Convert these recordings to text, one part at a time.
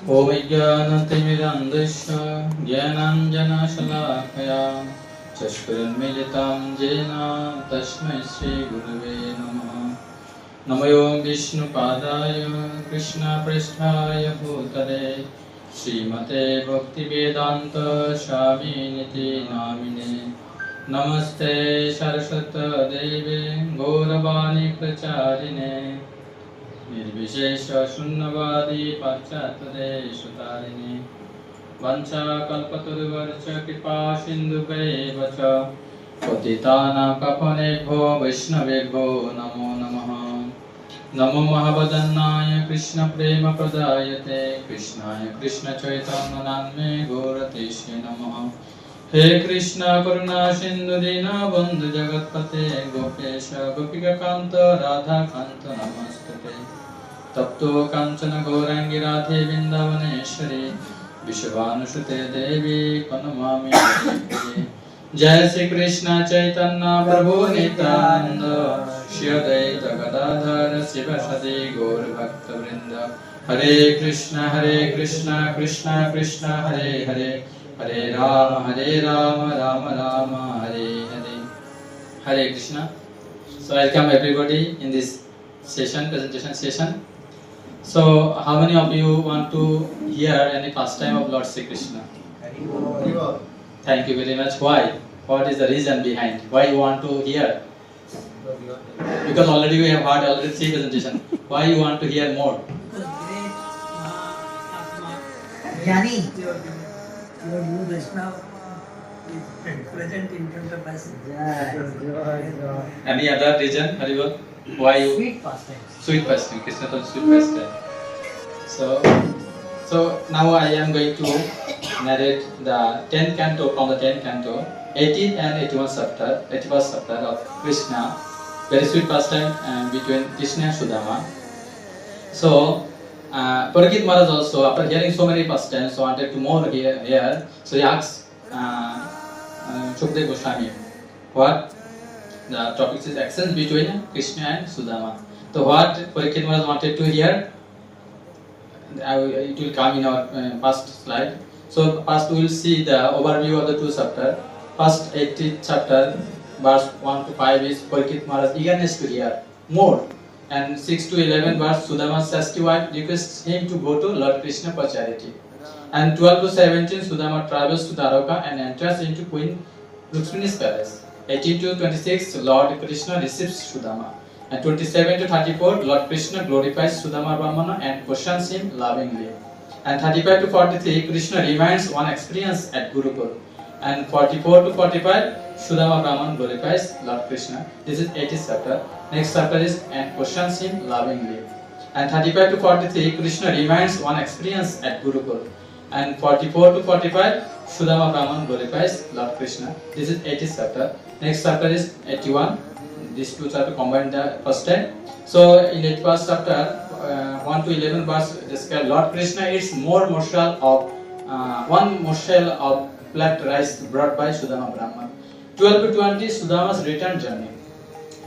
Om Jnanatimirandasya Jnananjanashalakaya Chashkuranmilitam Jena Tasmai Shri Gurave Namaha. Namo Vishnu Padaya Krishna Prasthaya Bhutale Srimate Bhakti Vedanta Swami Niti Namine. Namaste Saraswata Deve Gauravani Pracharine Nirvishesha Shunnavadi Paschatade Sutarini Vancha Kalpatarvarcha Kripa Sindhubhaivacha Patitana Kapanebho Vaishnavebho Namo Namaha. Namo Mahabodhanaya Krishna Prema Pradayate Krishnaya Krishna Chaitanya Namne Gauratishe Namaha. He Krishna Karuna Sindhu Dina Bandhu Jagatpate Gopesha Gopika Kanta Radha Kanta Namastate Tapto Kanchana Gaurangi Radhe Vrindavaneshwari Vishvanusute Devi Kanamami Devi. Jai Shri Krishna Chaitanya Prabhu Nityananda Shri Advaita Gadadhara Sivasadi Gaur Bhakta Vrinda. Hare Krishna Krishna Krishna Hare Hare Hare Rama Rama Rama Hare Hare. Hare Krishna. So welcome everybody in this presentation session. So how many of you want to hear any pastime of Lord Sri Krishna? Thank you very much. Why? What is the reason behind? Why you want to hear? Because already we have heard already 3 presentations. Why you want to hear more? Jnani, your new Vaishnava is present in front of us. Any other reason? Haribol? Why you? Sweet pastime. Sweet pastime. Krishna told sweet pastime. So now I am going to narrate the 10th canto from the 10th canto, 18th and 81st chapter of Krishna. Very sweet pastime between Krishna and Sudama. So Parikshit Maharaj also, after hearing so many pastimes, wanted to more hear. So he asked Shukdev Goswami, what the topic is exchange between Krishna and Sudama. So what Parikshit Maharaj wanted to hear, it will come in our first slide. So first we will see the overview of the 2 chapters. First 18th chapter, verse 1 to 5 is Parikshit Maharaj's eagerness to hear more. And 6 to 11 verse, Sudama's Sasti wife requests him to go to Lord Krishna for charity. And 12 to 17, Sudama travels to Dwaraka and enters into Queen Rukmini's palace. 18 to 26, Lord Krishna receives Sudama. And 27 to 34, Lord Krishna glorifies Sudama Brahmana and questions him lovingly. And 35 to 43, Krishna reminds one experience at Gurukul. And 44 to 45, Sudama Brahman glorifies Lord Krishna. This is 80th chapter. Next chapter is and questions him lovingly. And 35 to 43, Krishna reminds one experience at Gurukul. And 44 to 45, Sudama Brahman glorifies Lord Krishna. This is 80th chapter. Next chapter is 81. These 2 chapters combined the first time. So in 81st chapter, 1 to 11 verse describe Lord Krishna eats one morsel of flat rice brought by Sudama Brahman. 12 to 20, Sudama's return journey.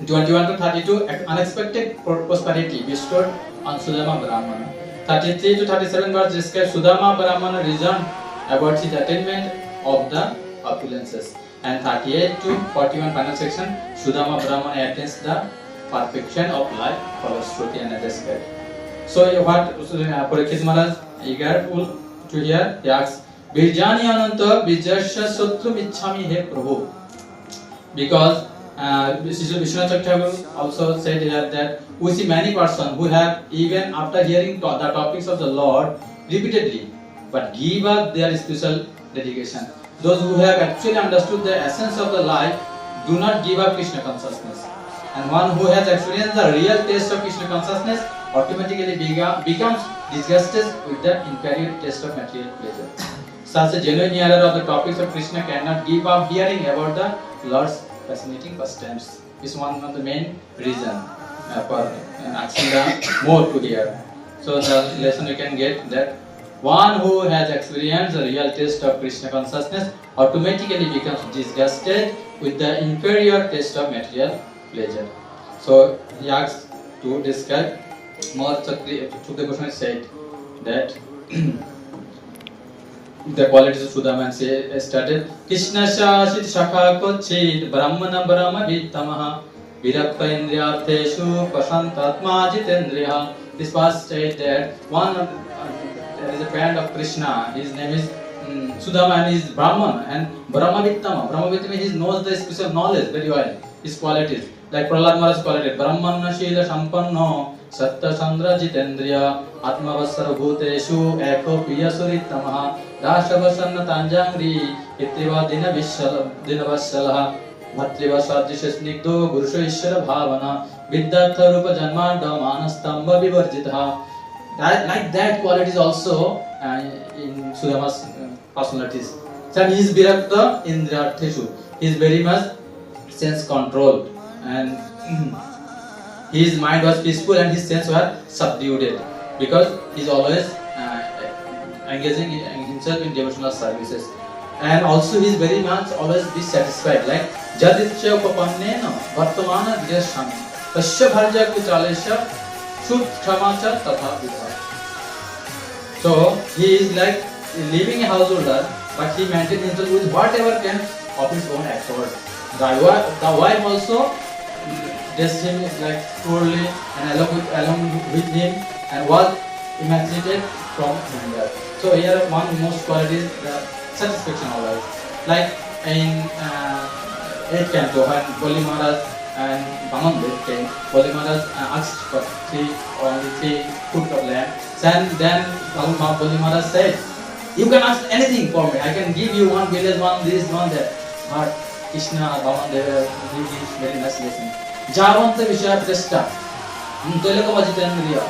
21 to 32, unexpected prosperity bestowed on Sudama Brahmana. 33 to 37 verse describe Sudama Brahmana reason about his attainment of the opulences. And 38 to 41 final section, Sudama Brahmana attains the perfection of life, follows Shruti and describe. So what Parikshit Maharaj eager to hear, he asks, Virjani Ananta Vijasya Sutru Vichami He Prabhu. Because Vishwanath Chakravarti also said here that we see many persons who have even after hearing the topics of the Lord repeatedly, but give up their spiritual dedication. Those who have actually understood the essence of the life do not give up Krishna consciousness. And one who has experienced the real taste of Krishna consciousness automatically becomes disgusted with the inferior taste of material pleasure. Such a genuine hearer of the topics of Krishna cannot give up hearing about the Lord's fascinating pastimes. This is one of the main reasons for asking the more to hear. So the lesson you can get that one who has experienced the real taste of Krishna consciousness automatically becomes disgusted with the inferior taste of material pleasure. So he asks to describe more. Sukdev Goswami said that the qualities of Sudama and say started Krishna Shashit Shakha Kochit Brahmana Brahma Vitamaha Virappa Indriyartheshu Pasantatma Jitendriya. This verse said that there is a parent of Krishna. His name is Sudama and he is Brahman and Brahma Vittama. Brahma Vittama, he knows the special knowledge very well, his qualities. Like Prahlad Maharaj quality, Brahmana Shila Sampanno Satta Chandra Jitendriya Atmavasara Bhuteshu Eko Piya Suritamaha Dashavasana Tanjangri Ittiva Dinavassalaha Matriva Sadrisha Snigdo Gurusha Ishara Bhavana Vidyartha Rupa Janmanda Manastamba Vivarjitha. Like that qualities also in Sudama's personalities. So he is Virakta Indriyartheshu. He is very much sense controlled and his mind was peaceful and his sense were subdued because he is always engaging himself in devotional services. And also he is very much always dissatisfied. Like Jaditya Papannena Vartamana Videsham Tasya Bharja Kuchalesha Shud Kramacha Tatha Vidha. So he is like living a householder, but he maintains himself with whatever can of his own effort. The wife also dressed him like poorly and along with him and was emancipated from hunger. So here one most quality is the satisfaction of life. Like in 8th canto when Bali Maharaj and Vamandev came, Bali Maharaj asked for only 3 foot of land. And then Bali Maharaj said, "You can ask anything for me. I can give you one village, one this, one that." But Krishna, Vamandev, give this very nice lesson. Javanta Vishaya Presta, Telekama Jitendriya,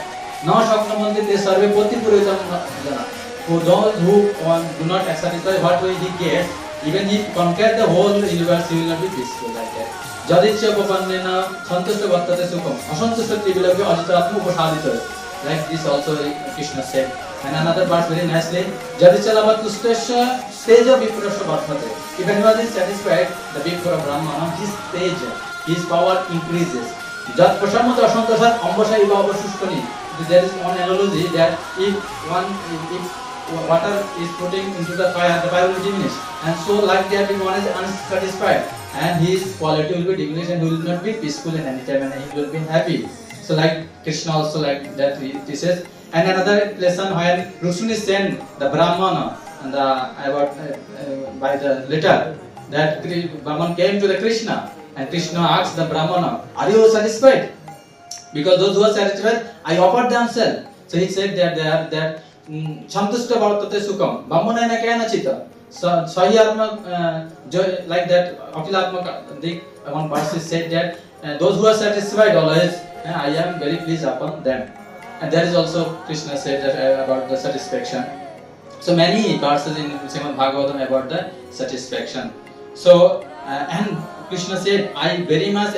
Na Shaknamanti Te Sarve Poti Puritam Jana. For those who do not satisfy what way he gets, even if conquer the whole universe, he will not be peaceful like that. Jaditya Papannena Santushta Bhattate Sukham, Asantushta Trivilabhya Ajitatmu Upasadita. Like this also Krishna said. And another part very nicely, Jadichalava Tustasha Steja Viprasha Bhathate. If anyone is satisfied, the Vipra Brahmana, his stage, his power increases. Jat Pashamata Asantashar Ambasha Iva Abashushkani. There is one analogy that if water is putting into the fire will diminish. And so like that if one is unsatisfied and his quality will be diminished and he will not be peaceful in any time and he will be happy. So like Krishna also like that he says. And another lesson when Rukmini sent the Brahmana and by the letter that Brahman came to the Krishna and Krishna asked the Brahmana, "Are you satisfied?" Because those who are satisfied, I offered themselves. So he said that Santushta Bhartate Sukham Brahmana Kena Chita. So Sahi Atma like that Akilatma one verse said that those who are satisfied always, I am very pleased upon them. And there is also Krishna said that about the satisfaction. So many verses in Srimad Bhagavatam about the satisfaction. So and Krishna said, I very much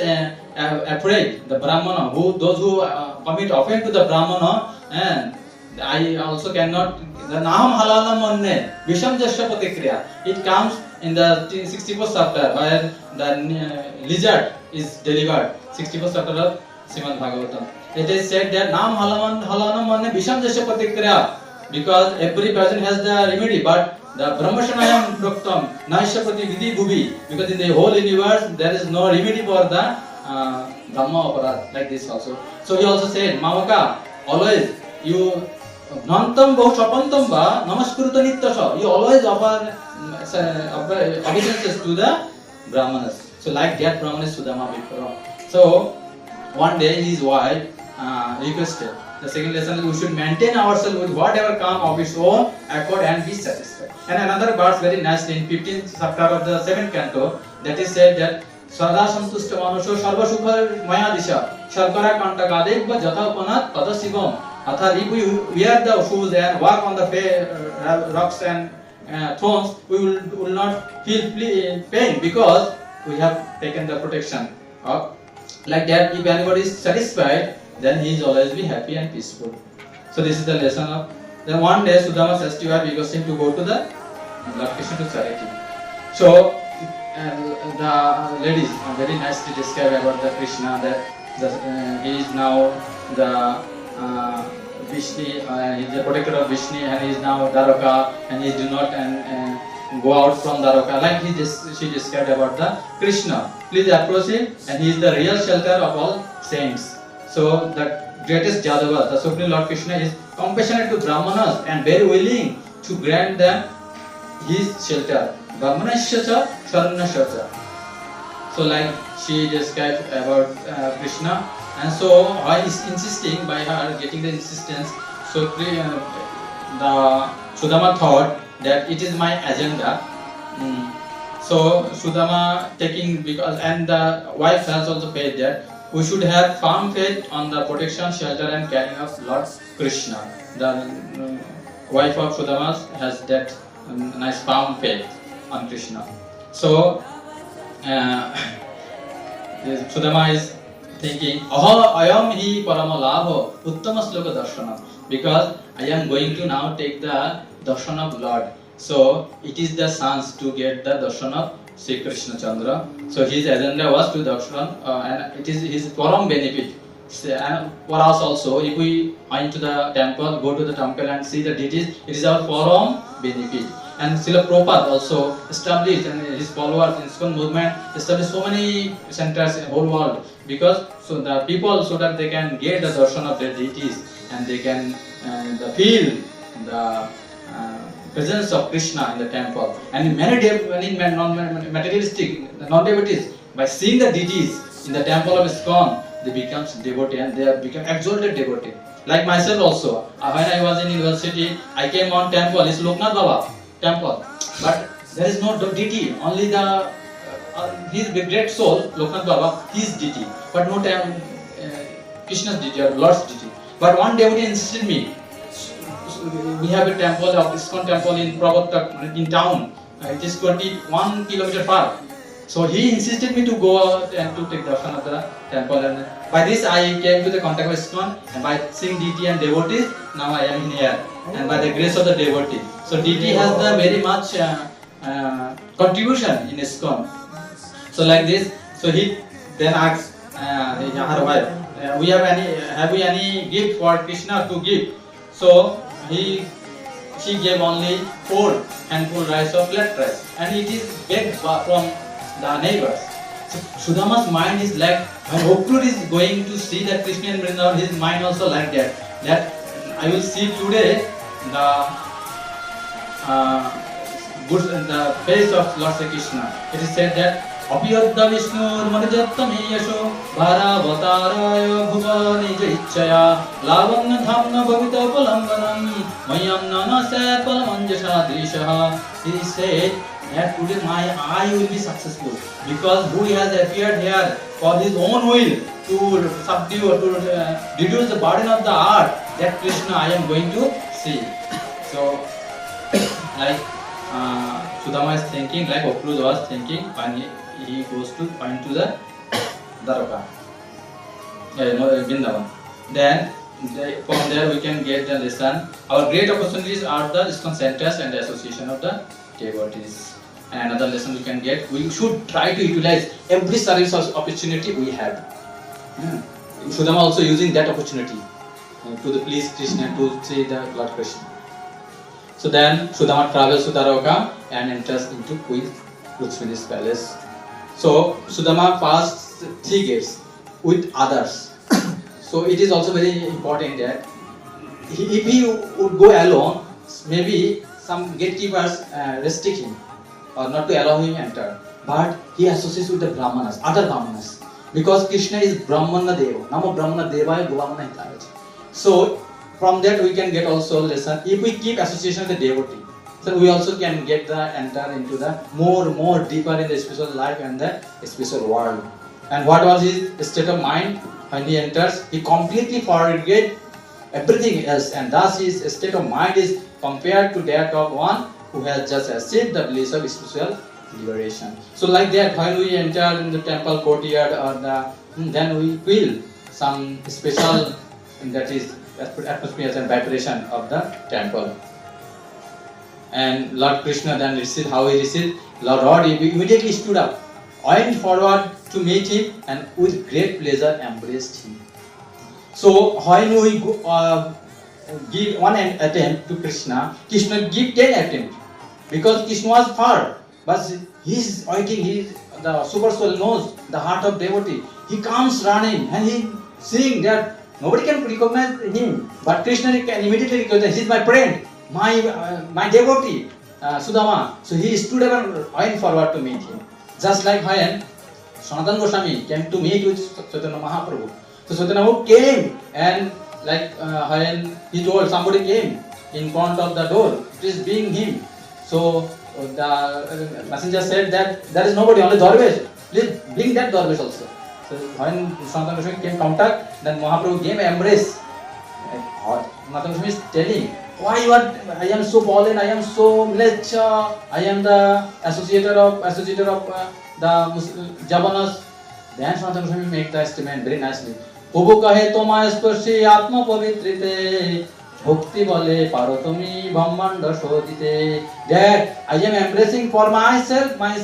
afraid the Brahmana those who commit offense to the Brahmana, and I also cannot. The Naham Halalam Manne Visham Jasya Patikriya. It comes in the 64th chapter where the lizard is delivered. 64th chapter of Srimad Bhagavatam. It is said that Nam Halanam Manne Visham Jasya Patikriya, because every person has the remedy, but the Brahmashanayam Proktam Naishapati Vidhi Bhubi, because in the whole universe there is no remedy for the Brahma Aparad, like this also. So he also said, Mamaka, always you Nantam Bahu Shapantam Ba Namaskruta Nittasha, you always offer obeisances to the Brahmanas. So like that Brahman is Sudama Vipra. So one day his wife requested. The second lesson, we should maintain ourselves with whatever come of its own accord and be satisfied. And another verse very nicely in 15th chapter of the 7th canto, that is said that Sada Santushta Manusho Sarva Sukha Maya Disha Sharkara Kanta Gadekva Jata Panat Pada Sivam. Athar, if we wear the shoes and walk on the rocks and thorns, we will not feel pain because we have taken the protection. Like that, if anybody is satisfied, then he is always be happy and peaceful. So this is the lesson of. Then one day Sudama says to her, because him to go to the Lord Krishna to Sarati. So the ladies very nicely describe about the Krishna that he is now the Vishnu, he is the protector of Vishnu, and he is now Dwaraka, and he do not go out from Dwaraka. Like she described about the Krishna. Please approach him, and he is the real shelter of all saints. So the greatest Jadava, the Supreme Lord Krishna, is compassionate to Brahmanas and very willing to grant them his shelter. Brahmanasya cha Sharanasya cha. So like she described about Krishna, and so I is insisting by her getting the insistence. So the Sudama thought that it is my agenda. So Sudama taking, because, and the wife has also paid that we should have firm faith on the protection, shelter, and caring of Lord Krishna. The wife of Sudama has that nice firm faith on Krishna. So Sudama is thinking, ayam hi parama labho uttama sloka darshana, because I am going to now take the darshan of Lord. So it is the chance to get the darshan of Sri Krishna Chandra. So his agenda was to darshan, and it is his param benefit. And for us also, if we went to the temple, go to the temple and see the deities, it is our param benefit. And Srila Prabhupada also established, and his followers in ISKCON movement established so many centers in the whole world, because so the people, so that they can get the darshan of their deities and they can feel the presence of Krishna in the temple. And many non-materialistic, non-devotees, by seeing the deities in the temple of ISKCON, they become devotee and they have become exalted devotee. Like myself also, when I was in university, I came on temple, it's Loknath Baba temple, but there is no deity, only the his great soul, Loknath Baba, his deity, but no Krishna's deity or Lord's deity. But one devotee insisted me, we have a temple of ISKCON temple in Prabhupada in town, it is 21 kilometer far. So he insisted me to go out and to take darshan of the temple, and by this I came to the contact with ISKCON, and by seeing deity and devotees, now I am here, and by the grace of the devotee. So deity has the very much contribution in ISKCON. So like this, so he then asked her wife, have we any gift for Krishna to give? So she gave only 4 handful rice of flat rice, and it is begged from the neighbors. So Sudama's mind is like, when Okrur is going to see that Krishna and Vrindavan, his mind also like that. That I will see today the face of Lord Sri Krishna. It is said that Apiyadda Vishnur Manijattam Yasho Bharavatarayo Bhuva Nija Ichaya Lavanya Dhamna Bhavita Palambanam Mayam Nana Sapalamanjasha Drishaha. He said that today my eye will be successful, because who has appeared here for his own will to subdue or to reduce the burden of the earth, that Krishna I am going to see. So like Sudama is thinking, like Okruz was thinking when he goes to point to the Dwaraka, Vrindavan. Then from there we can get the lesson. Our great opportunities are the ISKCON centers and the association of the devotees. And another lesson we can get, we should try to utilize every service opportunity we have. Sudama also using that opportunity to please Krishna, to see the Lord Krishna. So then Sudama travels to Dwaraka and enters into Queen Ruksmini's palace. So Sudama passed 3 gates with others. So it is also very important that if he would go alone, maybe some gatekeepers restrict him or not to allow him enter. But he associates with the Brahmanas, other Brahmanas, because Krishna is Brahmana Deva. Namo Brahmana Devaya Govamana Hitaya. So from that we can get also lesson. If we keep association with the devotee, so we also can get the enter into the more deeper in the spiritual life and the spiritual world. And what was his state of mind when he enters? He completely forget everything else, and thus his state of mind is compared to that of one who has just achieved the bliss of spiritual liberation. So like that, when we enter in the temple courtyard or then we feel some special, that is atmosphere and vibration of the temple. And Lord Krishna then received, how he received? Lord immediately stood up, went forward to meet him, and with great pleasure embraced him. So when we give one attempt to Krishna, Krishna give 10 attempts. Because Krishna was far, but he is waiting, the super soul knows the heart of devotee. He comes running and he seeing that nobody can recognize him, but Krishna can immediately recognize, he is my friend, my devotee, Sudama. So he stood up and went forward to meet him. Just like when Sanatan Goswami came to meet with Chaitanya Mahaprabhu. So Chaitanya Mahaprabhu came and like when he told somebody came in front of the door, it is being him. So the messenger said that there is nobody, only Darvesh. Please bring that Darvesh also. So when Sanatan Goswami came contact, then Mahaprabhu gave an embrace. Sanatan Goswami is telling, why you are? I am so fallen. I am so mlecha. I am the associator of the Javanas. Then Sanatan Goswami make the statement very nicely. Prabhu kahe toma sparshi atma pavitrite bhakti bale parotami brahmanda shodite. That I am embracing for myself, my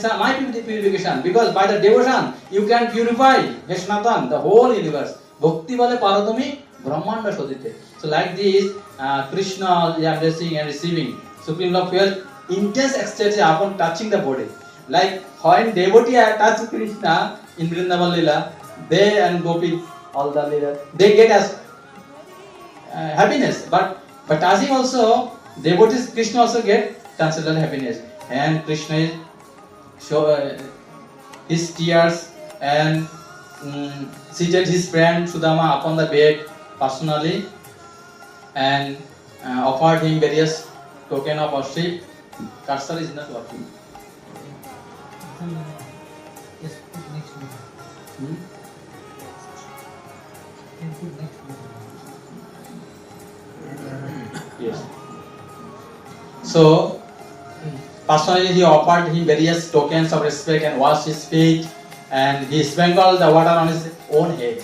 purification, because by the devotion you can purify Krsna, the whole universe. Bhakti bale parotami brahmanda shodite. So like this, Krishna is embracing and receiving Supreme Lord felt intense ecstasy upon touching the body. Like when devotee touch Krishna in Vrindavan Lila, they and Gopi, all the leaders, they get as happiness. But touching also, devotees Krishna also get transcendental happiness. And Krishna is show his tears and seated his friend Sudama upon the bed personally and offered him various token of worship. Cursor is not working. Yes, put next one. Can put next one. Yes. So, personally he offered him various tokens of respect and washed his feet, and he sprinkled the water on his own head.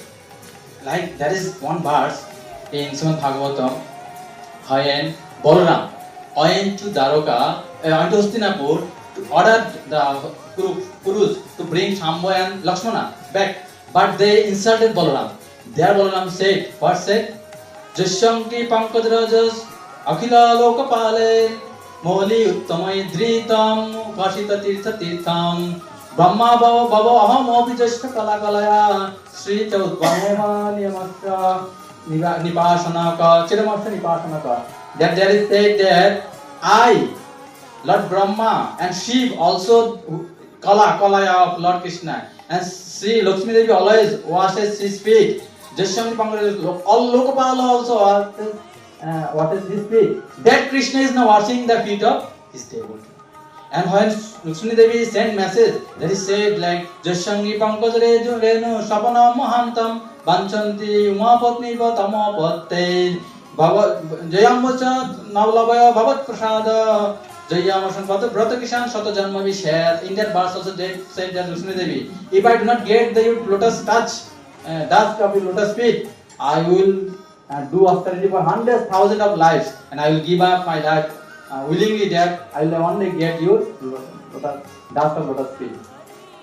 Like there is one verse in Srimad Bhagavatam, when Balaram went to Dwarka, went to Hastinapur to order the Kurus to bring Shambhu and Lakshmana back, but they insulted Balaram. There Balaram said, what said? Jasyanki Pankajrajas Akhila Lokapale Moli Uttamai Dhritam Kashita Tirtha Tirtham Brahma Bhava Bhava Aham Abhijashta Kalakalaya Sri Chaudvamema Niyamasya Nipashanaka Chiramasya Nipashanaka. That there is said that I, Lord Brahma and Shiv also Kalaya of Lord Krishna, and Sri Lakshmi Devi always washes his feet. Jasyangi Pankaj, all Lokapala also washes his feet. That Krishna is now washing the feet of his devotee. And when Lakshmi Devi sent message, that is said like Jasyangi Pankaj Renu Sapana Mahantam Banchanti Umapatni Vatamapatte Jayamvacha Navlavaya Bhavat Prasada Jayamasan Brata Kishan Sata Janma Vishar. In that verse also they said that Lakshmi Devi, if I do not get the lotus touch, dust of your lotus feet, I will do austerity for hundreds, thousands of lives, and I will give up my life willingly that I will only get your dust of lotus feet.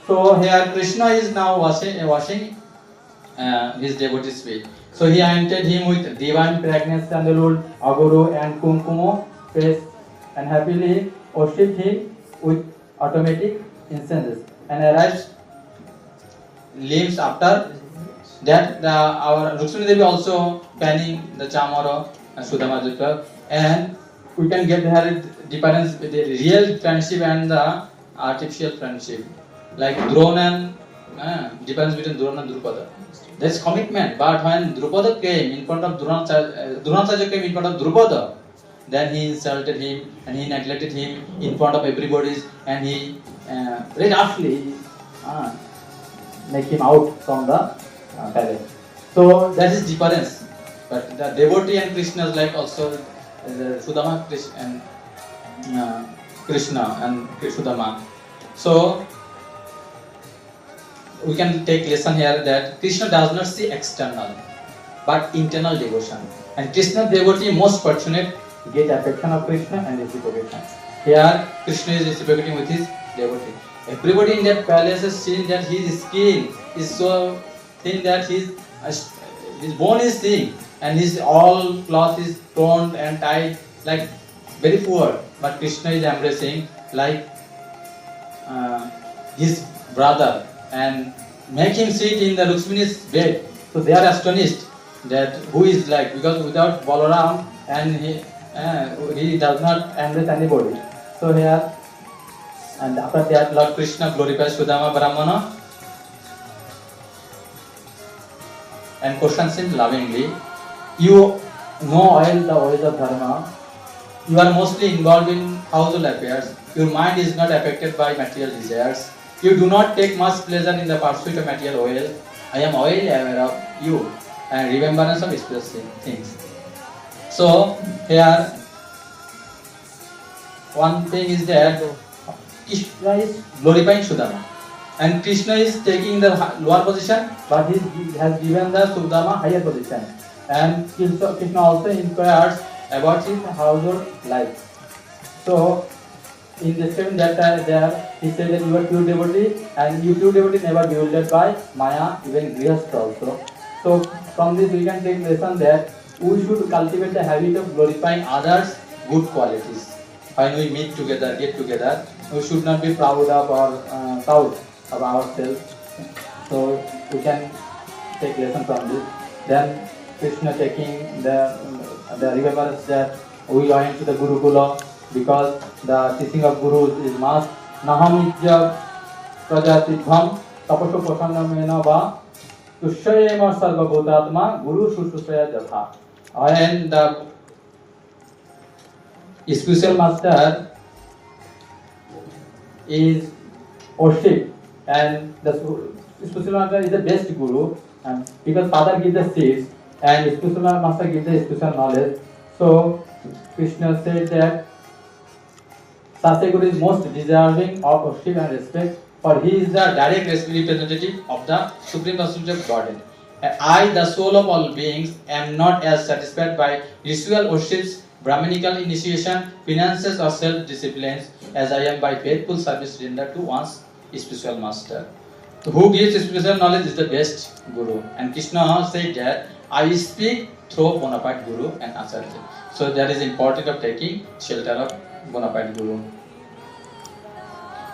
So here Krishna is now washing his devotee's feet. So he anointed him with divine fragrance sandalwood, agoro and kumkumo paste, and happily worshipped him with automatic incenses and arrived limbs after that. Our Rup-Sanatan Devi also panning the Chamara and Sudama Jutta, and we can get the difference with the real friendship and the artificial friendship, like Drona and difference between Drona and Drupada. That's commitment. But when Drupada came in front of Dronacharya came in front of Drupada, then he insulted him and he neglected him in front of everybody, and he very roughly make him out from the palace. So that is difference. But the devotee and Krishna is like also Sudama and Krishna and Sudama. So we can take lesson here that Krishna does not see external but internal devotion, and Krishna devotee most fortunate get affection of Krishna and reciprocation. Here Krishna is reciprocating with his devotee. Everybody in that palace has seen that his skin is so thin that his bone is thin, and his all cloth is torn and tied like very poor. But Krishna is embracing like his brother and make him sit in the Ruksmini's bed. So they are astonished that who is like, because without Balaram and he does not embrace anybody. So here, and after that Lord Krishna glorifies Sudama Brahmana and questions him lovingly. You know the oils of dharma. You are mostly involved in household affairs. Your mind is not affected by material desires. You do not take much pleasure in the pursuit of material oil. I am well aware of you and remembrance of expressing things. So here one thing is that Krishna is glorifying Sudama, and Krishna is taking the lower position, but he has given the Sudama higher position. And Krishna also inquires about his household life. So in the same that there he said that you are pure devotee, and you pure devotee never bewildered by Maya, even Grihastha also. So from this we can take lesson that we should cultivate the habit of glorifying others' good qualities. When we meet together, get together, we should not be proud of ourselves. So we can take lesson from this. Then Krishna taking the remembrance that we went to the Gurukula because the teaching of Gurus is must. Naham ijya prajatibham tapasya pasannamena va tushayema sarva bhutatma guru shushusaya jatha. And the spiritual master is worship, and the spiritual master is the best guru, and because father gives the seeds and spiritual master gives the spiritual knowledge. So Krishna said that such a guru is most deserving of worship and respect, for he is the direct representative of the supreme personality of Godhead. And I, the soul of all beings, am not as satisfied by ritual worships, Brahminical initiation, finances or self-disciplines as I am by faithful service rendered to one's spiritual master. So who gives spiritual knowledge is the best guru. And Krishna said that I speak through bona fide guru and acharya. So that is important of taking shelter of bona fide guru.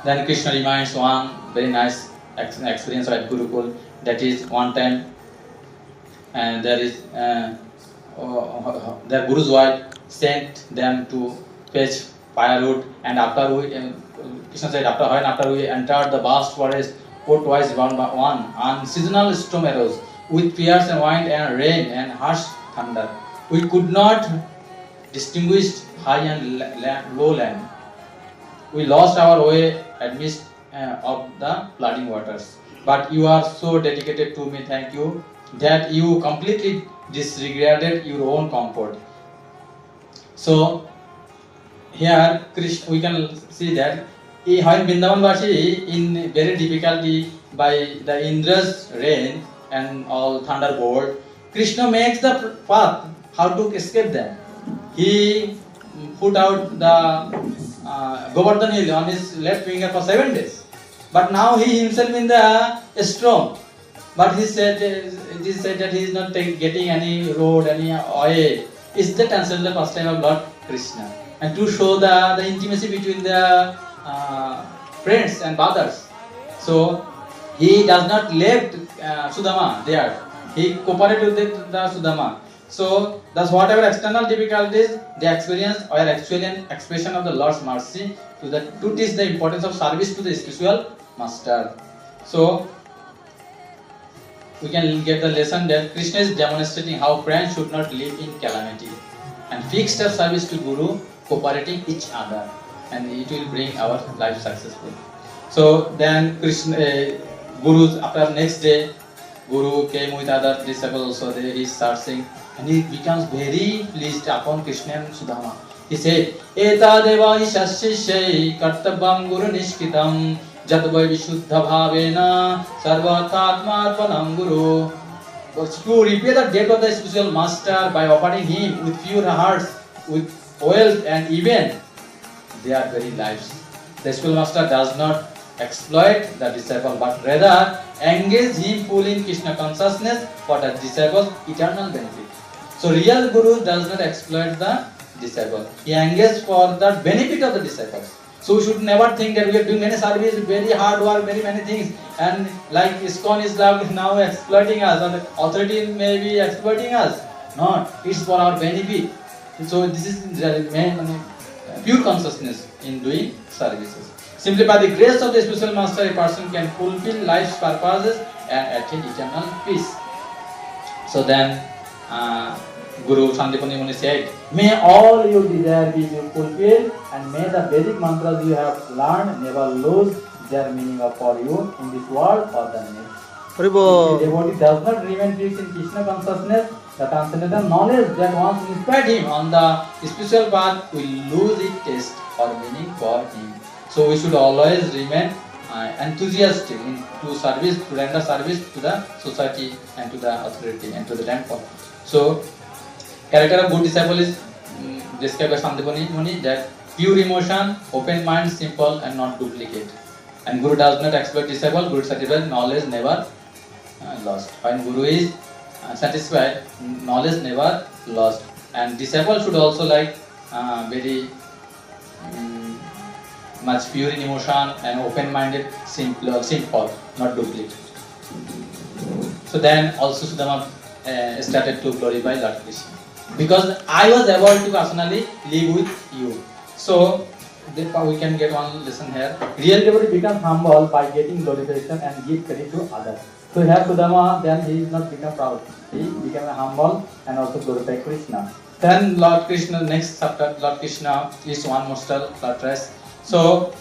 Then Krishna reminds one very nice experience at Gurukul. That is one time, and there is their guru's wife sent them to fetch firewood, and after we Krishna said after we entered the vast forest, for twice one by one, unseasonal storm arose with fierce and wind and rain and harsh thunder. We could not distinguish high and low land. We lost our way amidst of the flooding waters. But you are so dedicated to me, thank you, that you completely disregarded your own comfort. So here Krishna, we can see that when Vrindavanvasi in very difficulty by the Indra's rain and all thunderbolt, Krishna makes the path how to escape them. He put out the Govardhan hill on his left finger for 7 days. But now he himself in the storm. But he said that he is not getting any road, any oil. It's the transcendental pastime of Lord Krishna. And to show the intimacy between the friends and brothers. So he does not left Sudama there. He cooperated with the Sudama. So thus whatever external difficulties they experience are actually an expression of the Lord's mercy to teach the importance of service to the spiritual master. So we can get the lesson that Krishna is demonstrating how friends should not live in calamity and fixed their service to Guru, cooperating each other, and it will bring our life successful. So then Krishna, Guru's after next day, Guru came with other disciples also. He is searching, and he becomes very pleased upon Krishna and Sudama. He said, "Eta deva ishasya kartabam guru nishkitam jadvai vishuddha bhavena sarvathatmarpanam guru." To repay the debt of the spiritual master by offering him with pure hearts, with wealth and even their very lives. The spiritual master does not exploit the disciple, but rather engage him fully in Krishna consciousness for the disciple's eternal benefit. So real guru does not exploit the disciple. He engages for the benefit of the disciples. So we should never think that we are doing many service, very hard work, very many things, and like ISKCON is now exploiting us, or the authority may be exploiting us. No, it's for our benefit. So this is the main pure consciousness in doing services. Simply by the grace of the spiritual master, a person can fulfill life's purposes and attain eternal peace. So then, Guru Sandipani Muni said, "May all your desires be fulfilled, and may the Vedic mantras you have learned never lose their meaning for you in this world or the next." If the devotee does not remain fixed in Krishna consciousness, the transcendental knowledge that once inspired him on the spiritual path will lose its taste or meaning for him. So we should always remain enthusiastic to service, to render service to the society and to the authority and to the temple. So, character of good disciple is described by Sandipani Muni that pure emotion, open mind, simple and not duplicate. And Guru does not exploit disciple. Guru satisfied, knowledge never lost. When Guru is satisfied, knowledge never lost. And disciple should also like very much pure in emotion and open-minded, simple, not duplicate. So then also Sudama started to glorify Lord Krishna. Because I was able to personally live with you. So we can get one lesson here. Real devotee becomes humble by getting glorification and give credit to others. So here Sudama, then he is not become proud. He became humble and also glorify Krishna. Then Lord Krishna, next chapter, Lord Krishna is one mortal Lord Christ. So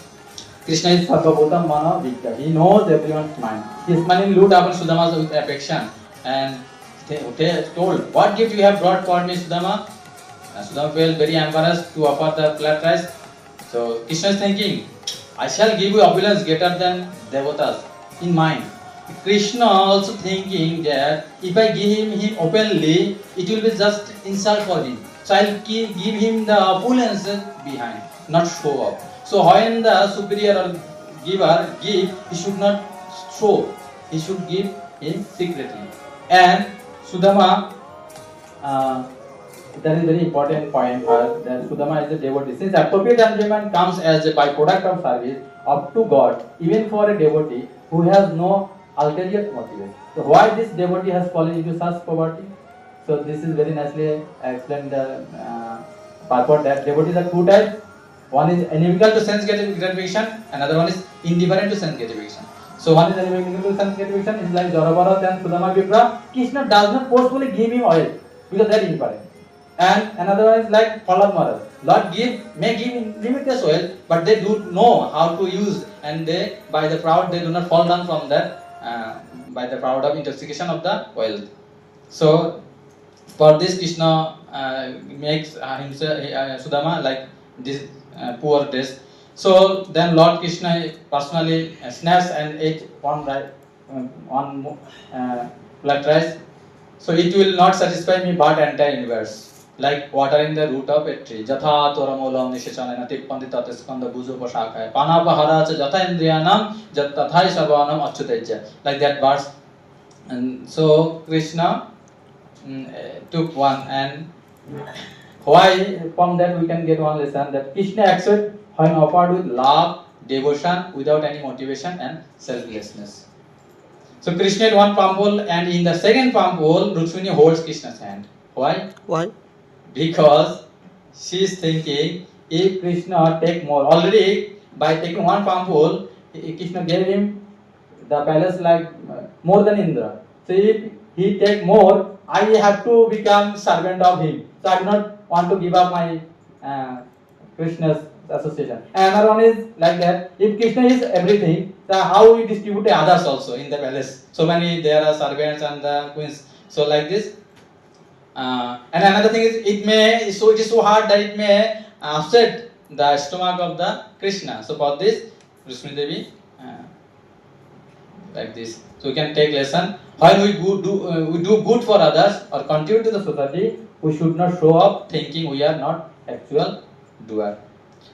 Krishna is Sarvabhutam Mana Vidya. He knows everyone's mind. He is smiling looked upon Sudama with affection and told, "What gift you have brought for me, Sudama?" And Sudama felt very embarrassed to offer the flat rice. So Krishna is thinking, "I shall give you opulence greater than devotas in mind." Krishna also thinking that if I give him openly, it will be just insult for him. So I'll give him the opulence behind, not show off. So when the superior or giver give, he should not show. He should give him secretly. And Sudama, that is very important point here. That Sudama is a devotee. Since appropriate enjoyment comes as a byproduct of service up to God, even for a devotee who has no ulterior motive. So why this devotee has fallen into such poverty? So this is very nicely explained the purport that devotees are two types. One is inimical to sense gratification, another one is indifferent to sense gratification. So one is inimical to sense gratification, is like Jorabharat and Sudama Vipra. Krishna does not forcefully give him oil because they are indifferent. And another one is like Prahlad Maharaj. Lord may give limitless oil, but they do know how to use, and they by the proud they do not fall down from that by the proud of intoxication of the oil. So for this Krishna makes himself Sudama like this poor dish. So then Lord Krishna personally snatched and ate one flat rice. So it will not satisfy me but entire universe. Like watering the root of a tree. Jatha toramolam nishachanena tippanti tataskanda bujo pashakaya. Panapahara cha jatha indriyanam jatathai sarvanam achyutejya. Like that verse. And so Krishna took one, and why from that we can get one lesson that Krishna accepts when offered with love, devotion, without any motivation and selflessness. So Krishna had one palm pole, and in the second palm pole, Rukmini holds Krishna's hand. Why? Why? Because she is thinking if Krishna take more, already by taking one palm pole, Krishna gave him the palace like more than Indra. So if he take more, I have to become servant of him. So I do not want to give up my Krishna's association. And another one is like that. If Krishna is everything, so how we distribute others also in the palace? So many there are servants and the queens. So like this. And another thing is it is so hard that it may upset the stomach of the Krishna. So for this, Rukmini Devi like this. So we can take lesson. While we do good for others or contribute to the society, we should not show up thinking we are not actual doer.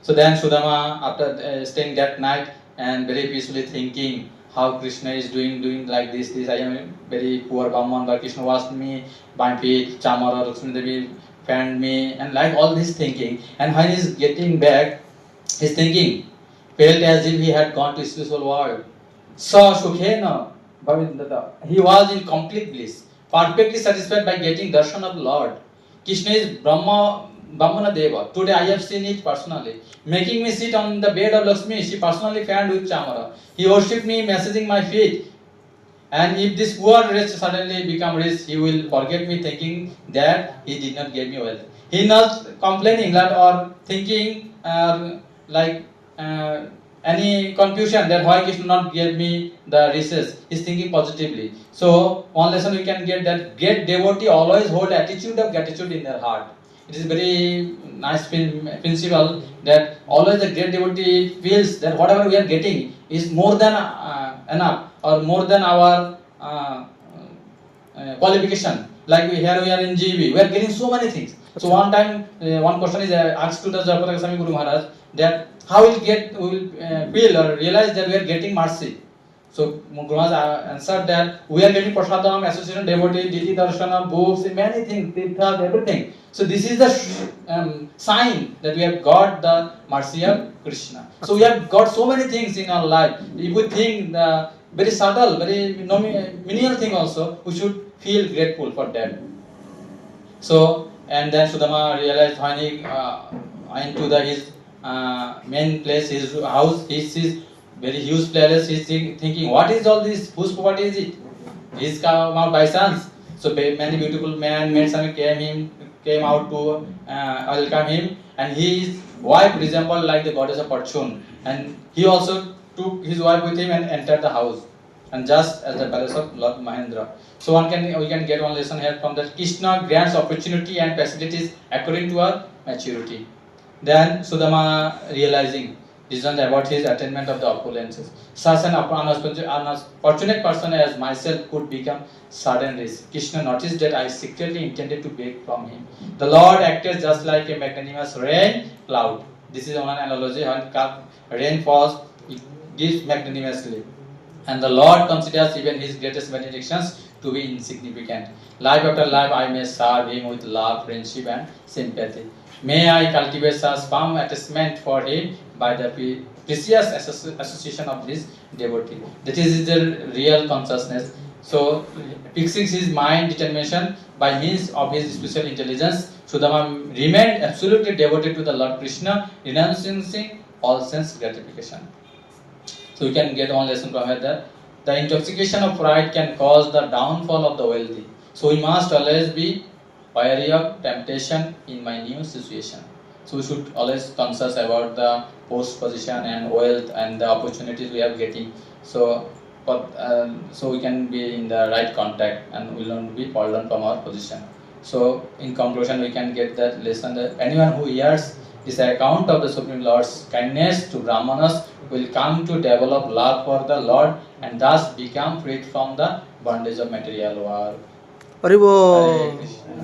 So then Sudama, after staying that night and very peacefully thinking, how Krishna is doing like this. I am a very poor Brahman, but Krishna washed me by feet, Chamara, Lakshmi Devi fanned me, and like all this thinking. And when he's getting back, his thinking felt as if he had gone to spiritual world. Sa Sukhena Bhavindata. He was in complete bliss, perfectly satisfied by getting darshan of Lord. Krishna is Brahmana Deva. Today I have seen it personally. Making me sit on the bed of Lakshmi, she personally fanned with Chamara. He worshipped me, massaging my feet. And if this poor rich suddenly become rich, he will forget me, thinking that he did not give me wealth. He not complaining that or thinking like any confusion that why Krishna not gave me the riches. He's thinking positively. So one lesson we can get that great devotee always hold attitude of gratitude in their heart. It is very nice principle that always the great devotee feels that whatever we are getting is more than enough or more than our qualification. Like we are in GB, we are getting so many things. So one time, one question is asked to the Jayapataka Goswami Guru Maharaj that how we will feel or realize that we are getting mercy. So Guru Maharaj answered that we are getting prasadam, association, devotee, deity darshana, books, many things, tirthas, everything. So this is the sign that we have got the mercy of Krishna. So we have got so many things in our life. If we think the very subtle, very menial thing also, we should feel grateful for that. So and then Sudama realized when he into his main place, his house, he sees very huge palace. He's thinking, what is all this? Whose property is it? He's come out by chance. So many beautiful men, maids came out to welcome him, and his wife resembled like the goddess of fortune, and he also took his wife with him and entered the house, and just as the palace of Lord Mahendra. So we can get one lesson here from that Krishna grants opportunity and facilities according to our maturity. Then Sudama realizing reasoned about his attainment of the opulences. Such an unfortunate person as myself could become sudden rich. Krishna noticed that I secretly intended to beg from him. The Lord acted just like a magnanimous rain cloud. This is one analogy. When rain falls, it gives magnanimously. And the Lord considers even his greatest benedictions to be insignificant. Life after life, I may serve him with love, friendship, and sympathy. May I cultivate such firm attachment for him by the precious association of this devotee. That is the real consciousness. So, fixing his mind determination by means of his special intelligence, Sudama remained absolutely devoted to the Lord Krishna, renouncing all sense gratification. So we can get one lesson from here that the intoxication of pride can cause the downfall of the wealthy. So we must always be wary of temptation in my new situation. So we should always conscious about the post position and wealth and the opportunities we are getting. So so we can be in the right contact and will not be fall down from our position. So in conclusion, we can get that lesson that anyone who hears this account of the Supreme Lord's kindness to Brahmanas will come to develop love for the Lord and thus become freed from the bondage of material world. Haribo. Hare Krishna.